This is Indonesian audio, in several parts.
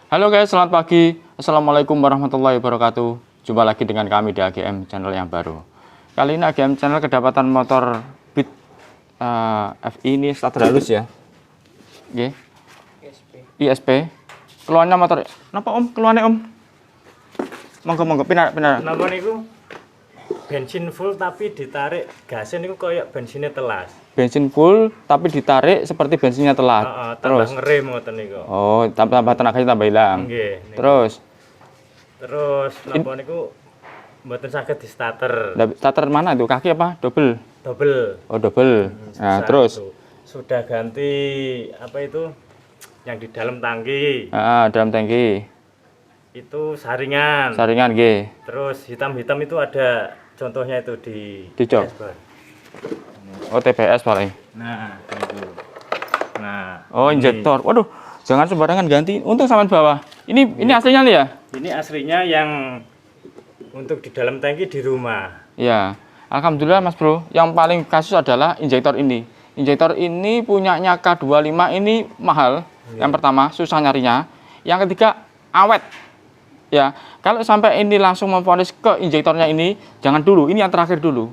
Halo guys, selamat pagi. Assalamualaikum warahmatullahi wabarakatuh. Jumpa lagi dengan kami di AGM channel yang baru. Kali ini AGM channel kedapatan motor Beat FI ini starter halus ya. Oke. ISP. Keluarnya motor. Kenapa Om? Keluarnya Om? Monggo pinar. Napa niku bensin full tapi ditarik gasnya niku kayak bensinnya telas. Bensin full tapi ditarik seperti bensinnya telat. Terus ngerem ngoten niku. Oh, tambah tenaganya tambah hilang. Nggih. Terus napa niku mboten saged di starter. starter mana itu? Kaki apa? Double. Double. Oh, double. Nah, terus sudah ganti apa itu yang di dalam tangki. dalam tangki. Itu saringan. Saringan G. Terus hitam-hitam itu ada contohnya itu di jok. Oh, TBS paling. Nah, itu. Nah, oh, injektor. Waduh, jangan sembarangan ganti. Untung sampai bawah. Ini aslinya nih ya? Ini aslinya yang untuk di dalam tangki di rumah. Iya. Alhamdulillah Mas Bro. Yang paling kasus adalah injektor ini. Injektor ini punyanya K25 ini mahal. Yang pertama, susah nyarinya. Yang ketiga, awet. Ya, kalau sampai ini langsung memfonis ke injektornya ini, jangan dulu. Ini yang terakhir dulu.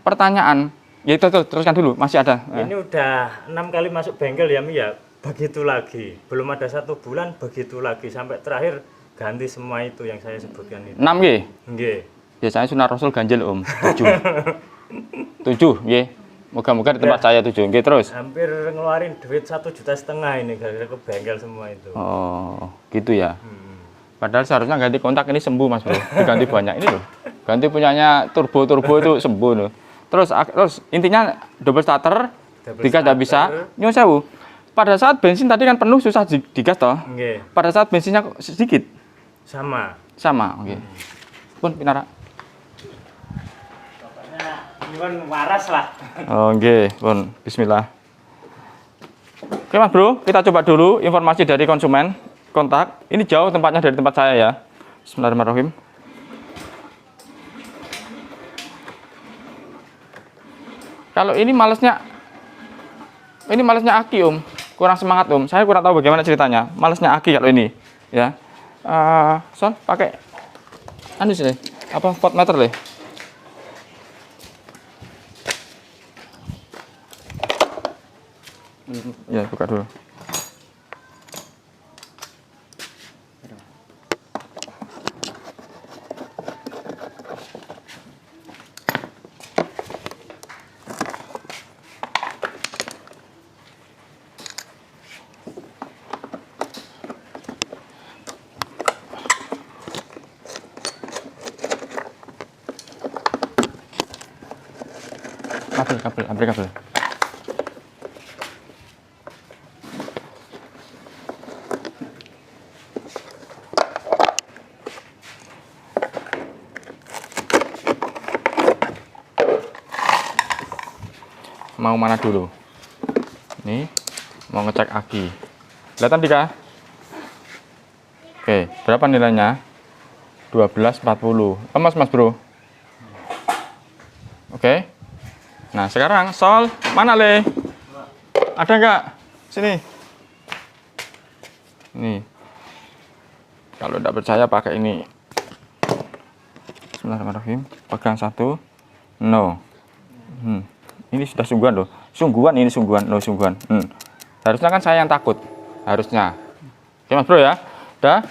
Pertanyaan, ya itu teruskan dulu, masih ada. Ini udah 6 kali masuk bengkel ya, Mi ya. Begitu lagi. Belum ada 1 bulan begitu lagi sampai terakhir ganti semua itu yang saya sebutkan itu. 6 G. Nggih. Biasanya sunah Rasul ganjil Om. 7. 7 nggih. Moga-moga di tempat saya 7 nggih terus. Hampir ngeluarin duit 1,5 juta ini gara-gara ke bengkel semua itu. Oh, gitu ya. Padahal seharusnya ganti kontak ini sembuh Mas Bro. Diganti banyak ini loh. Ganti punyanya turbo itu sembuh loh. Terus intinya double starter, digas tidak bisa. Nyun sewu. Pada saat bensin tadi kan penuh susah digas toh. Nggih. Pada saat bensinnya sedikit. Sama. Oke. Pun pinara. Pokoknya ini kan waras lah. Oh, nggih, pun bismillah. Oke Mas Bro, kita coba dulu informasi dari konsumen. Kontak. Ini jauh tempatnya dari tempat saya ya. Bismillahirrahmanirrahim. Kalau ini malesnya aki Om, kurang semangat Om. Saya kurang tahu bagaimana ceritanya. Malesnya aki kalau ini, ya. Son, pakai anu sih, apa voltmeter deh. Ya, buka dulu. Kabel. Mau mana dulu? Nih, mau ngecek aki. Kelihatan Dika? Oke, berapa nilainya? 1240. Lemas Mas Bro. Oke. Nah, sekarang Sol, mana Le? Ada nggak? Sini. Nih. Kalau tidak percaya pakai ini. Bismillahirrahmanirrahim. Pegang satu. No. Ini sudah sungguhan loh. Sungguhan. Harusnya kan saya yang takut. Harusnya. Oke Mas Bro ya. Udah.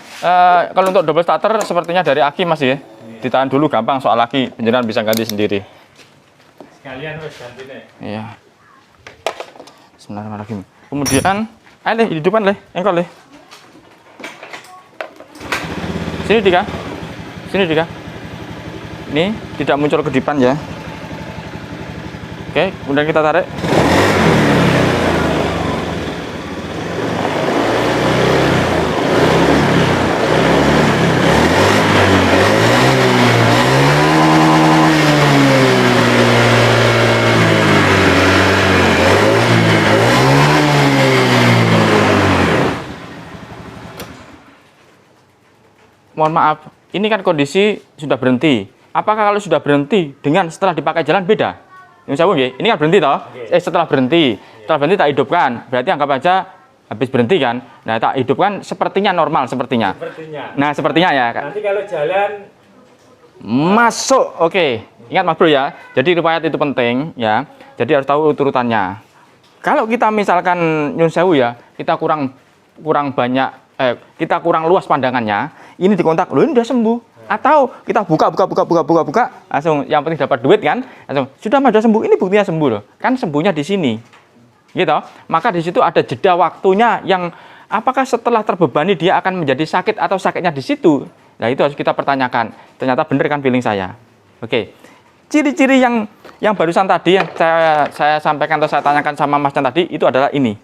Kalau untuk double starter sepertinya dari aki Mas ya. Ditahan dulu gampang soal aki. Penjenengan bisa ganti sendiri. Sekalian wis gantine. Iya. Bismillahirrahmanirrahim. Kemudian, ayo Le, hidupan Le, engkol Le. Sini Dika. Ini tidak muncul kedipan ya. Oke, kemudian kita tarik. Mohon maaf, ini kan kondisi sudah berhenti. Apakah kalau sudah berhenti dengan setelah dipakai jalan beda? Ini kan berhenti toh? Setelah berhenti tak hidupkan. Berarti anggap aja Habis berhenti kan, nah tak hidupkan sepertinya normal sepertinya. Sepertinya. Nah sepertinya ya Kak. Nanti kalau jalan Masuk, oke. Ingat Mas Bro ya. Jadi riwayat itu penting ya. Jadi harus tahu urutannya. Kalau kita misalkan nyun sewu ya, kita kurang banyak, kita kurang luas pandangannya. Ini dikontak, loh ini udah sembuh. Atau kita buka, langsung yang penting dapat duit kan, langsung sudah mas sudah sembuh. Ini buktinya sembuh loh. Kan sembuhnya di sini. Gitu. Maka di situ ada jeda waktunya yang apakah setelah terbebani dia akan menjadi sakit atau sakitnya di situ. Nah, itu harus kita pertanyakan. Ternyata benar kan feeling saya. Oke. Ciri-ciri yang barusan tadi yang saya sampaikan atau saya tanyakan sama Mas Chan tadi itu adalah ini.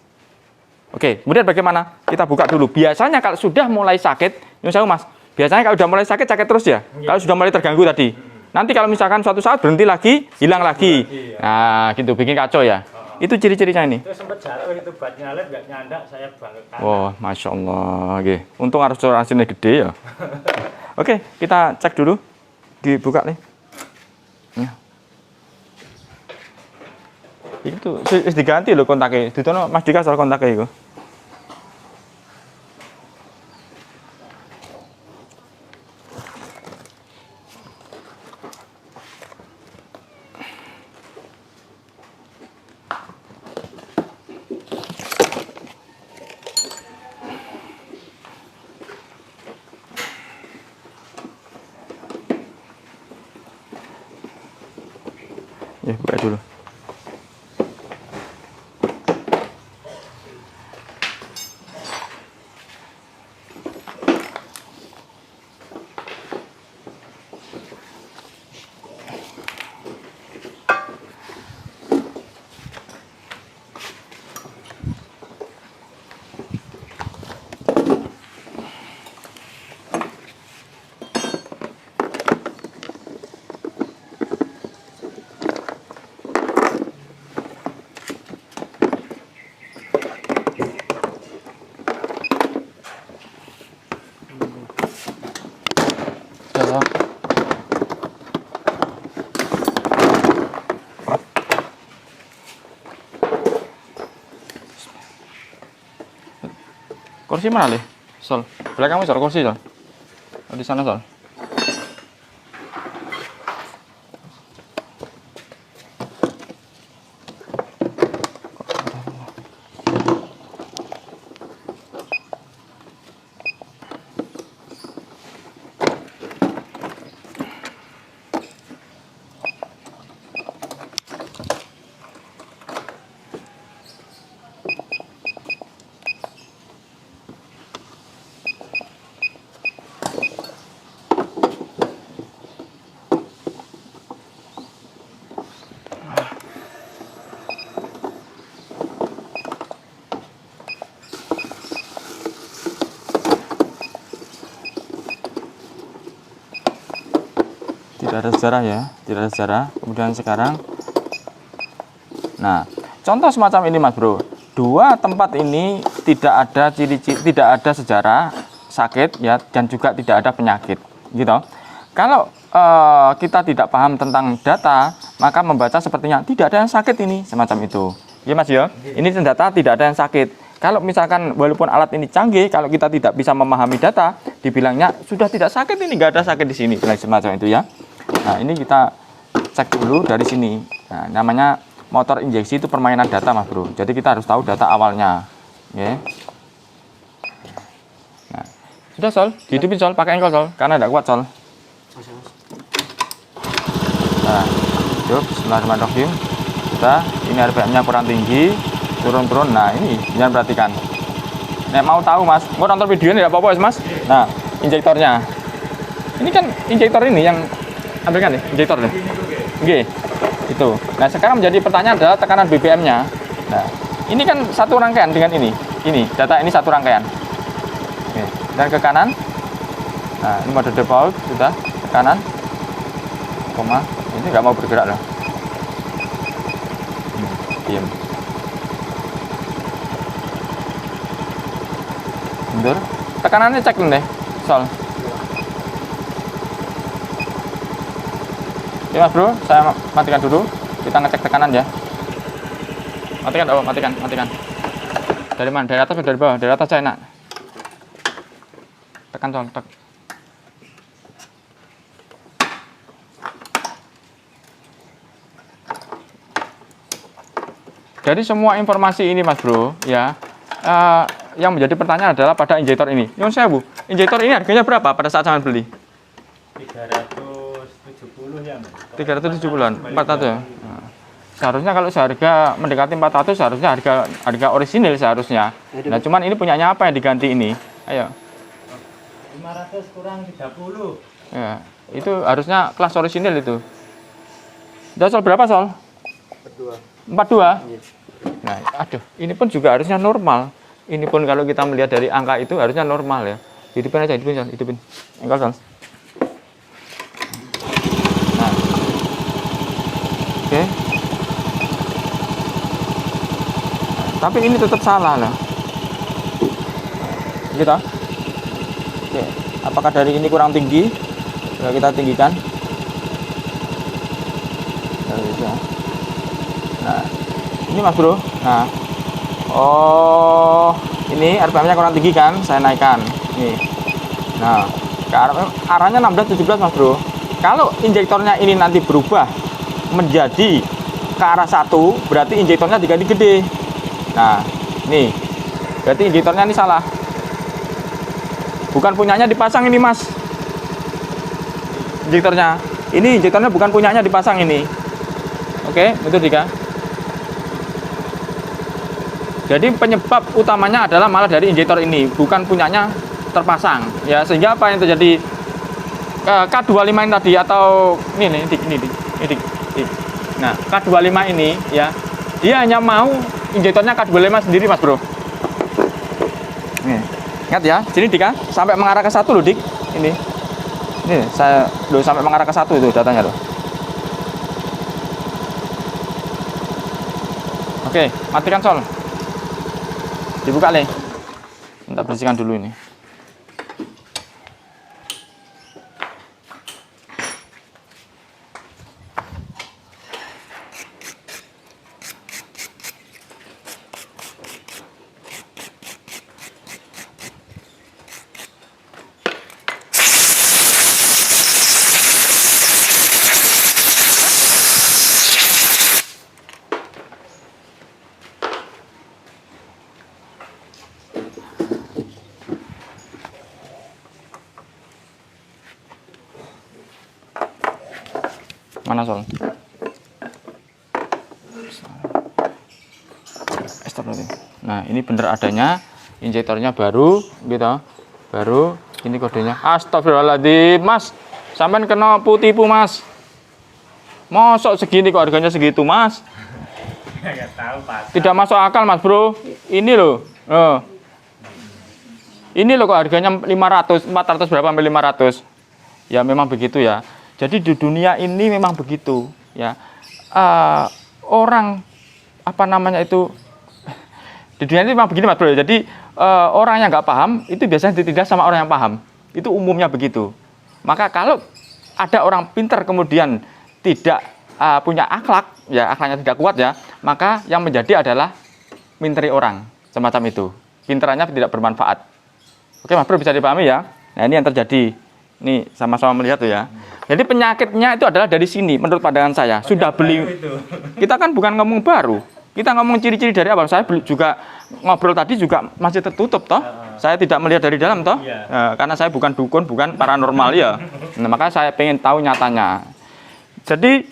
Oke, kemudian bagaimana? Kita buka dulu. Biasanya kalau sudah mulai sakit, nyun sewu Mas. Biasanya kalau sudah mulai sakit terus ya. Kalau sudah mulai terganggu tadi. Nanti kalau misalkan suatu saat berhenti lagi, hilang lagi. Nah, gitu bikin kacau ya. Itu ciri-cirinya ini. itu sempat jatuh itu buat nyalip nggak nyandak saya bangkit kanan. Oh, masya Allah. Oke. Untung harus asuransinya gede ya. Oke, kita cek dulu. Dibuka nih. Ya. Itu diganti loh kontaknya. Ditono Mas Dika soal kontaknya itu. Ya, buka dulu. Kursi mana lih? Sol. Belakangmu Sol, kursi Sol. Oh, di sana Sol. Tidak ada sejarah ya, tidak ada sejarah. Kemudian sekarang, nah, contoh semacam ini Mas Bro. Dua tempat ini tidak ada ciri-ciri, tidak ada sejarah sakit ya, dan juga tidak ada penyakit, gitu. Kalau kita tidak paham tentang data, maka membaca sepertinya tidak ada yang sakit ini, semacam itu. Ya Mas ya, ini data tidak ada yang sakit. Kalau misalkan walaupun alat ini canggih, kalau kita tidak bisa memahami data, dibilangnya sudah tidak sakit ini, nggak ada sakit di sini, semacam itu ya. Nah, ini kita cek dulu dari sini. Nah, namanya motor injeksi itu permainan data Mas Bro. Jadi kita harus tahu data awalnya. Ya. Nah, sudah Sol, dihidupin Sol, pakai engkol Sol, karena tidak kuat Sol. Nah, hidup, bismillahirrahmanirrahim. Sudah, ini RPM-nya kurang tinggi, turun-turun. Nah, ini jangan perhatikan. Nek mau tahu Mas, mau nonton videonya tidak apa-apa Mas. Nah, injektornya. Ini kan injektor ini yang ambilkan nih, injektor nih. Oke, itu. Nah, sekarang menjadi pertanyaan adalah tekanan BBM-nya. Nah, ini kan satu rangkaian dengan ini. Ini, data ini satu rangkaian. Oke, dan ke kanan. Nah, ini mode default, sudah. Ke kanan. Koma, ini nggak mau bergerak loh. Diam. Mundur. Tekanannya cek deh, Sol. Oke Mas Bro, saya matikan dulu. Kita ngecek tekanan ya. Matikan, oh matikan. Dari mana? Dari atas atau dari bawah? Dari atas aja enak. Tekan Sol, tek. Dari semua informasi ini Mas Bro, ya, yang menjadi pertanyaan adalah pada injektor ini. Nyun sewu, injektor ini harganya berapa pada saat saya beli? 370 ya, Mas. 370-an, 400 ya. Nah, seharusnya kalau seharga mendekati 400 seharusnya harga orisinil seharusnya. Nah, cuman ini punyanya apa yang diganti ini? Ayo. 500 kurang 30. Ya, itu harusnya kelas orisinil itu. Udah Sol berapa Sol? 42. Nah, aduh, ini pun juga harusnya normal. Ini pun kalau kita melihat dari angka itu harusnya normal ya. Hidupin aja, hidupin Sol, hidupin. Engkau Sol. Nah. Oke. Tapi ini tetap salah lah. Gitu. Oke. Apakah dari ini kurang tinggi? Coba kita tinggikan. Nah, ini Mas Bro. Nah, oh, ini RPM-nya kurang tinggi kan? Saya naikkan. Nih. Nah, arahnya 16-17 Mas Bro. Kalau injektornya ini nanti berubah menjadi ke arah 1, berarti injektornya diganti gede. Nah, nih. Berarti injektornya ini salah. Bukan punyanya dipasang ini, Mas. Injektornya. Ini injektornya bukan punyanya dipasang ini. Oke, betul Dika. Jadi penyebab utamanya adalah malah dari injektor ini, bukan punyanya terpasang. Ya, sehingga apa yang terjadi K25 ini tadi atau ini. Nah, K25 ini ya, dia hanya mau injektornya K25 sendiri, Mas Bro. Nih. Ingat ya, sini Dika, sampai mengarah ke 1 loh, Dik. Ini saya loh sampai mengarah ke 1 itu datanya loh. Oke, matikan Sol. Dibuka Le. Minta bersihkan dulu ini. Mana Sol? Stop nanti. Nah, ini bener adanya injektornya baru gitu. Baru ini kodenya. Astagfirullahaladzim, Mas. Sampai kena tipu, Mas. Mosok segini kok harganya segitu, Mas? Enggak tahu, Pak. Tidak masuk akal, Mas Bro. Ini loh. Ini loh kok harganya 500, 400 berapa sampai 500. Ya memang begitu ya. Jadi di dunia ini memang begitu ya. Orang apa namanya itu di dunia ini memang begini Mas Bro. Jadi orang yang nggak paham itu biasanya ditindas sama orang yang paham. Itu umumnya begitu. Maka kalau ada orang pintar kemudian tidak punya akhlak, ya akhlaknya tidak kuat ya, maka yang menjadi adalah minteri orang semacam itu. Pinterannya tidak bermanfaat. Oke Mas Bro, bisa dipahami ya. Nah ini yang terjadi. Nih sama-sama melihat tuh ya. Jadi penyakitnya itu adalah dari sini menurut pandangan saya. Sudah beli. Kita kan bukan ngomong baru. Kita ngomong ciri-ciri dari apa? Saya juga ngobrol tadi juga masih tertutup toh. Saya tidak melihat dari dalam toh. Karena saya bukan dukun, bukan paranormal ya. Nah, maka saya pengen tahu nyatanya. Jadi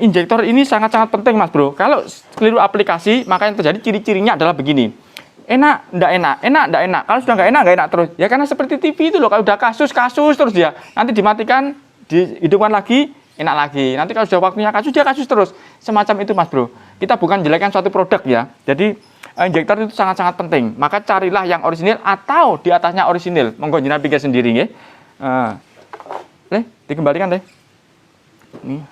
injektor ini sangat-sangat penting Mas Bro. Kalau keliru aplikasi, maka yang terjadi ciri-cirinya adalah begini. Enak, enggak enak, enak, enggak enak. Kalau sudah enggak enak terus. Ya karena seperti TV itu loh, kalau udah kasus terus dia. Nanti dimatikan, dihidupkan lagi, enak lagi. Nanti kalau sudah waktunya kasus, dia kasus terus. Semacam itu Mas Bro. Kita bukan jelekkan suatu produk ya. Jadi injektor itu sangat-sangat penting. Maka carilah yang orisinil atau di atasnya orisinil. Monggo jenengan pikir sendiri nggih. Dikembalikan deh. Nih.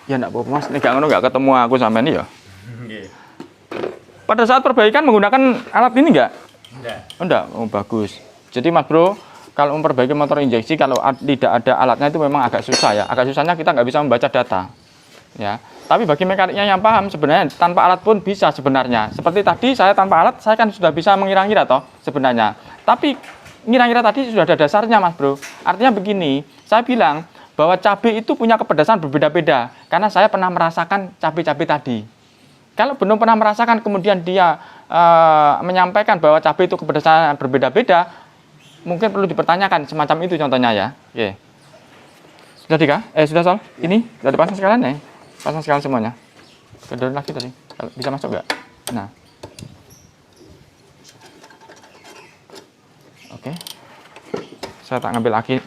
Ya enggak apa-apa Mas, nek ngono enggak ketemu aku sampean ya. Nggih. Pada saat perbaikan menggunakan alat ini enggak? Enggak. Oh, enggak. Oh, bagus. Jadi Mas Bro, kalau memperbaiki motor injeksi kalau tidak ada alatnya itu memang agak susah ya. Agak susahnya kita nggak bisa membaca data. Ya. Tapi bagi mekaniknya yang paham sebenarnya tanpa alat pun bisa sebenarnya. Seperti tadi saya tanpa alat saya kan sudah bisa mengira-ngira toh sebenarnya. Tapi ngira-ngira tadi sudah ada dasarnya Mas Bro. Artinya begini, saya bilang bahwa cabai itu punya kepedasan berbeda-beda karena saya pernah merasakan cabai-cabai tadi. Kalau belum pernah merasakan kemudian dia menyampaikan bahwa cabai itu kepedasan berbeda-beda, mungkin perlu dipertanyakan semacam itu contohnya ya. Oke. Sudah Dika? Sudah Sol? Ini sudah dipasang sekalian ya? Pasang sekalian semuanya. Kedor lagi tadi. Bisa masuk nggak? Nah. Oke. Saya tak ngambil lagi.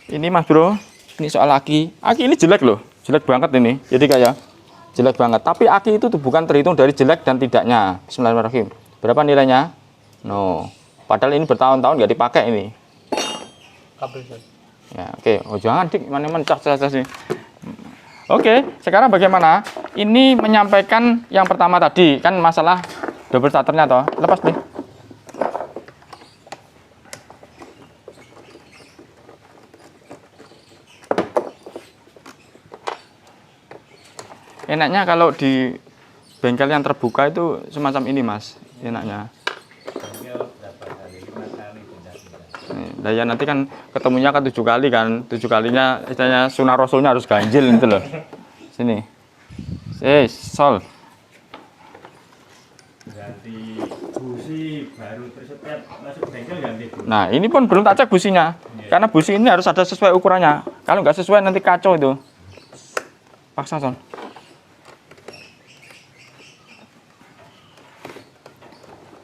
Ini Mas Bro, ini soal aki. Aki ini jelek loh. Jelek banget ini, jadi kayak jelek banget. Tapi aki itu tuh bukan terhitung dari jelek dan tidaknya. Bismillahirrahmanirrahim. Berapa nilainya? No. Padahal ini bertahun-tahun nggak dipakai ini. Kabel saya. Ya, oke. Oh jangan dik, mana mencak sih. Oke, sekarang bagaimana? Ini menyampaikan yang pertama tadi kan masalah double starternya toh. Lepas nih. Enaknya kalau di bengkel yang terbuka itu semacam ini Mas, enaknya. Nah ya nanti kan ketemunya kan 7 kali kan, 7 kalinya istilahnya sunah rasulnya harus ganjil gitu loh. Sini. Sol. Ganti busi baru terus setiap masuk bengkel ganti busi. Nah ini pun belum tak cek businya, karena busi ini harus ada sesuai ukurannya. Kalau nggak sesuai nanti kacau itu. Paksa Sol.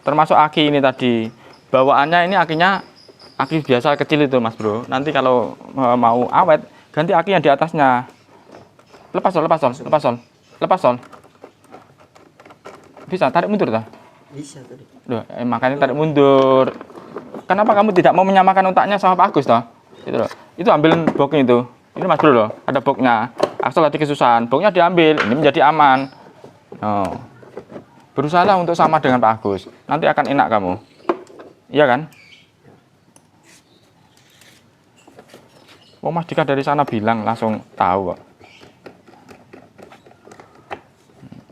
Termasuk aki ini tadi, bawaannya ini akinya aki biasa kecil itu Mas Bro. Nanti kalau mau awet ganti aki yang di atasnya. Lepas Sol. Bisa tarik mundur tak? Bisa tadi. Loh, makanya tarik mundur. Kenapa kamu tidak mau menyamakan otaknya sama Pak Agus toh? Gitu loh. Itu ambil boxnya itu. Ini Mas Bro loh, ada boxnya. Asal tadi kesusahan, boxnya diambil, ini menjadi aman. Oh. Berusahalah untuk sama dengan Pak Agus. Nanti akan enak kamu. Iya kan? Oh Mas Dika dari sana bilang langsung tahu kok.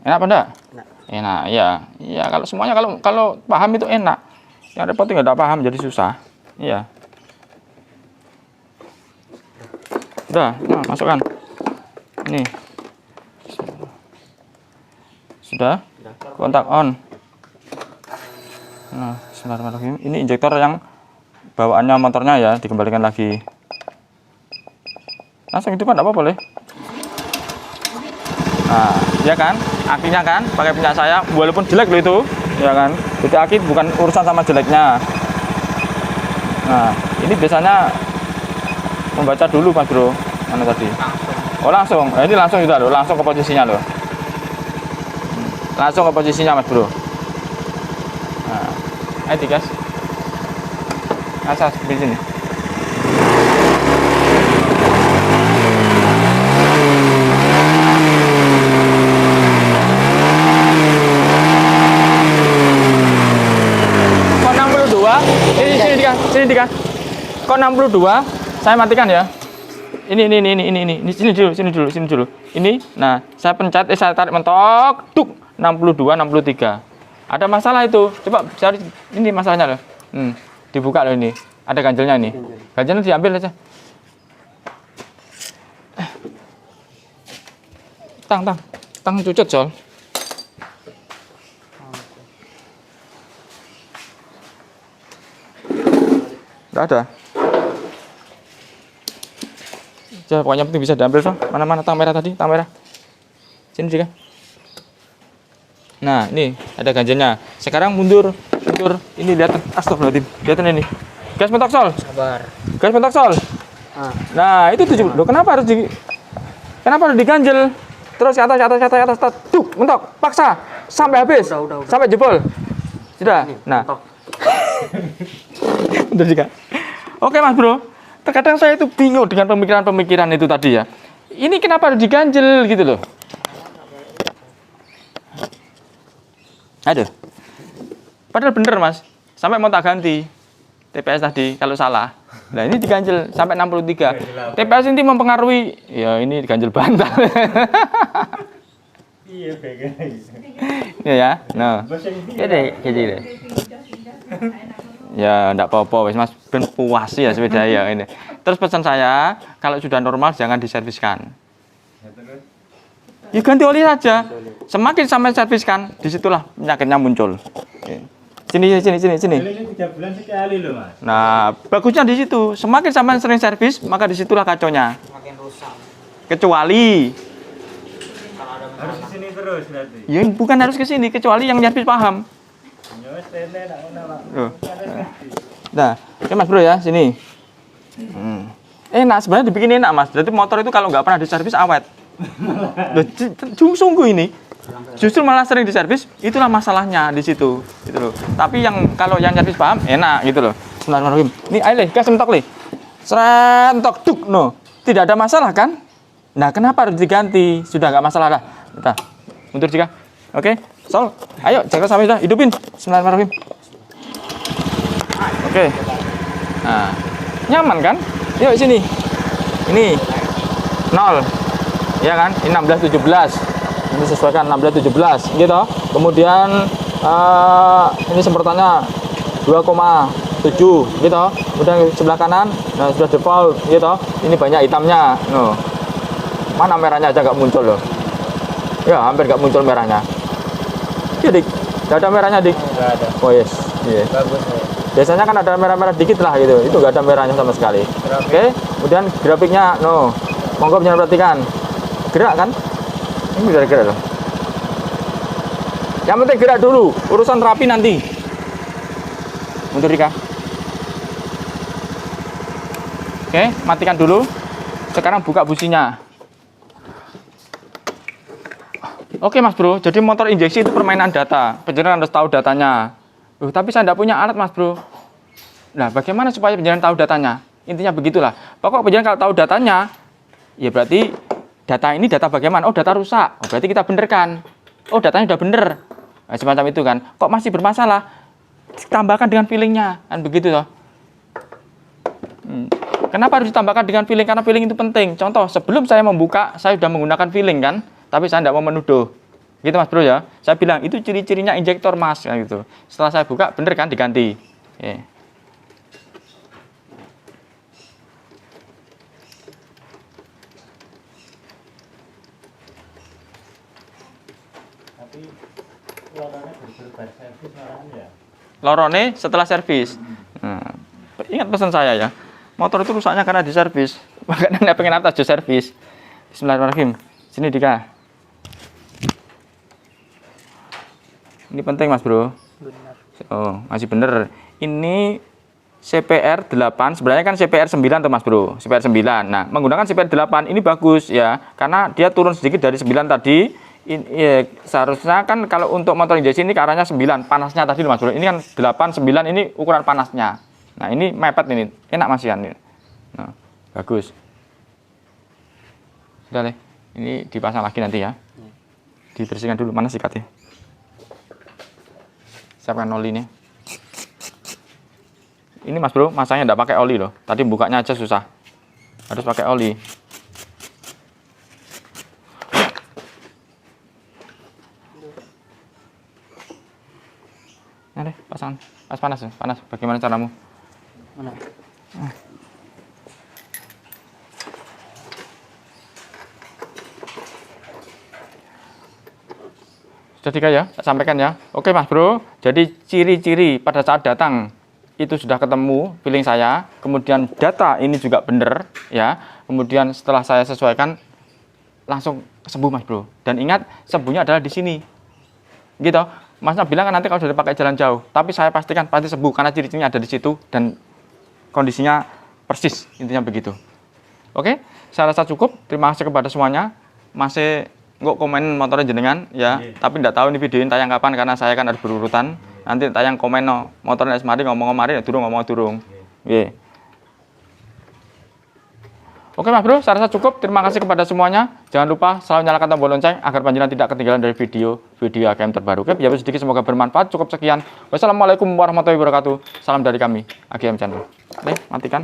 Enak apa enggak? Enak, ya. Iya, kalau semuanya kalau paham itu enak. Yang repot nggak ada paham jadi susah. Iya. Udah, nah, masukkan. Nih. Sudah? Kontak on. Nah, bismillahirrahmanirrahim. Ini injektor yang bawaannya motornya ya, dikembalikan lagi. Langsung itu kan enggak apa-apa, boleh. Nah, ya kan? Akinya kan pakai punya saya, walaupun jelek loh itu, ya kan? Jadi aki bukan urusan sama jeleknya. Nah, ini biasanya membaca dulu Mas Bro. Mana tadi? Oh langsung. Nah, ini langsung juga loh, langsung ke posisinya loh. Langsung ke posisinya Mas Bro. Nah, ayo digas. Asas di sini. Sini digas. Kok 62? Saya matikan ya. Ini sini dulu. Ini, nah, saya pencet, saya tarik mentok, tuk, 62, 63. Ada masalah itu. Coba cari ini masalahnya loh. Dibuka loh ini. Ada ganjelnya ini. Ganjelnya diambil aja. Tang cucut, Sol. Enggak ada. Ya, pokoknya penting bisa diambil, so. Mana tang merah tadi, tang merah. Sini juga. Nah, ini ada ganjelnya. Sekarang mundur. Ini lihat, astagfirullahaladzim. Lihat ini. Gas mentok, Sol. Sabar. Gas mentok, Sol. Nah, itu 7. Loh, kenapa harus diganjel? Terus ke atas. Tuk, mentok. Paksa sampai habis. Udah. Sampai jebol. Sudah. Nah. Bentar juga. Oke Mas Bro, terkadang saya itu bingung dengan pemikiran-pemikiran itu tadi ya. Ini kenapa harus diganjel gitu loh. Aduh. Padahal bener Mas, sampai mau tak ganti TPS tadi kalau salah. Nah ini diganjel sampai 63. TPS ini mempengaruhi, ya ini diganjel bantal. Iya guys. Iya ya, nah. Gede deh. Ya enggak apa-apa wis Mas, ben puas ya sepeda ya ini. Terus pesan saya, kalau sudah normal jangan diserviskan. Ya ganti oli saja. Semakin sampai serviskan, disitulah penyakitnya muncul. Sini. Ini 3 bulan sekali loh Mas. Nah, bagusnya di situ. Semakin sampai sering servis, maka disitulah kacaunya. Makin rusak. Kecuali, Harus di sini terus berarti. ya bukan harus ke sini, kecuali yang servis paham. Ya wis tene nak ngono Pak. Loh. Nah, oke Mas Bro ya, sini. Enak sebenarnya dibikin enak Mas. Jadi motor itu kalau nggak pernah diservis awet. Loh, sungguh ini. Justru malah sering diservis, itulah masalahnya di situ, gitu loh. Tapi kalau yang servis paham, enak gitu loh. Bismillahirrahmanirrahim. Ini ayo le, gas mentok le. Serentok duk no. Tidak ada masalah kan? Nah, kenapa harus diganti? Sudah nggak masalah lah. Bentar. Mundur jika. Oke, Sol. Ayo, jaga sampai sudah hidupin. Bismillahirrahmanirrahim. Oke. Nah, nyaman kan? Yuk sini. Ini 0. Ya kan? Ini 16 17. Ini sesuaikan 16 17 gitu. Kemudian ini semprotannya 2,7 gitu. Kemudian sebelah kanan nah sudah default gitu. Ini banyak hitamnya. No. Mana merahnya aja nggak muncul loh. Ya, hampir nggak muncul merahnya. Ya, Dik. Nggak ada merahnya, Dik. Enggak ada. Oh, yes. Yeah. Bagus. Biasanya kan ada merah-merah dikit lah gitu. Itu nggak ada merahnya sama sekali. Oke. Kemudian grafiknya no. Monggo jangan perhatikan. Gerak kan? Ini bisa gerak loh. Yang penting gerak dulu, urusan rapi nanti. Mundur Rika. Oke, matikan dulu. Sekarang buka businya. Oke Mas Bro, jadi motor injeksi itu permainan data. Penjenengan harus tahu datanya. Loh, tapi saya tidak punya alat Mas Bro. Nah, bagaimana supaya penjenengan tahu datanya? Intinya begitulah. Pokok penjenengan kalau tahu datanya, ya berarti data ini data bagaimana? Oh, data rusak. Oh, berarti kita benerkan. Oh, datanya udah bener. Nah, semacam itu kan. Kok masih bermasalah? Tambahkan dengan feelingnya. Kan begitu toh. Kenapa harus ditambahkan dengan feeling? Karena feeling itu penting. Contoh, sebelum saya membuka, saya sudah menggunakan feeling kan. Tapi saya tidak mau menuduh. Gitu Mas Bro ya. Saya bilang, itu ciri-cirinya injektor Mas. Kan gitu. Setelah saya buka, bener kan diganti. Lorone berservis servis malahan ya. Lorone setelah servis. Ingat pesan saya ya. Motor itu rusaknya karena diservis. Makanya pengen atas jo servis. Bismillahirrahmanirrahim. Sini Dika. Ini penting Mas Bro. Benar. Oh, masih bener. Ini CPR 8, sebenarnya kan CPR 9 tuh Mas Bro. CPR 9. Nah, menggunakan CPR 8 ini bagus ya. Karena dia turun sedikit dari 9 tadi. Ya, seharusnya kan kalau untuk motor injeksi ini ke arahnya 9 panasnya tadi Mas Bro. Ini kan 8 9 ini ukuran panasnya. Nah, ini mepet ini. Enak Mas Yan ini. Nah, bagus. Sudah deh. Ini dipasang lagi nanti ya. Dibersihkan dulu mana sikatnya. Siapkan oli ini. Ini Mas Bro, masangnya enggak pakai oli loh. Tadi bukanya aja susah. Harus pakai oli. Nah deh, pasang. Panas, panas. Bagaimana caramu? Mana? Sudah Dika ya, saya sampaikan ya. Oke Mas Bro, jadi ciri-ciri pada saat datang itu sudah ketemu feeling saya. Kemudian data ini juga benar ya. Kemudian setelah saya sesuaikan langsung sembuh Mas Bro. Dan ingat sembuhnya adalah di sini. Gitu. Masnya bilang kan nanti kalau sudah dipakai jalan jauh, tapi saya pastikan pasti sembuh karena ciri-cirinya ada di situ dan kondisinya persis, intinya begitu. Oke, saya rasa cukup. Terima kasih kepada semuanya. Masih nggak komen motornya jenengan ya, tapi tidak tahu ini video ini tayang kapan karena saya kan harus berurutan. Nanti tayang komen no, motornya semari ngomong-ngomong, durung ngomong durung. Oke Mas Bro, saya rasa cukup. Terima kasih kepada semuanya. Jangan lupa selalu nyalakan tombol lonceng agar panjenengan tidak ketinggalan dari video AGM terbaru. Oke, biar sedikit semoga bermanfaat. Cukup sekian. Wassalamualaikum warahmatullahi wabarakatuh. Salam dari kami, AGM Channel. Oke, matikan.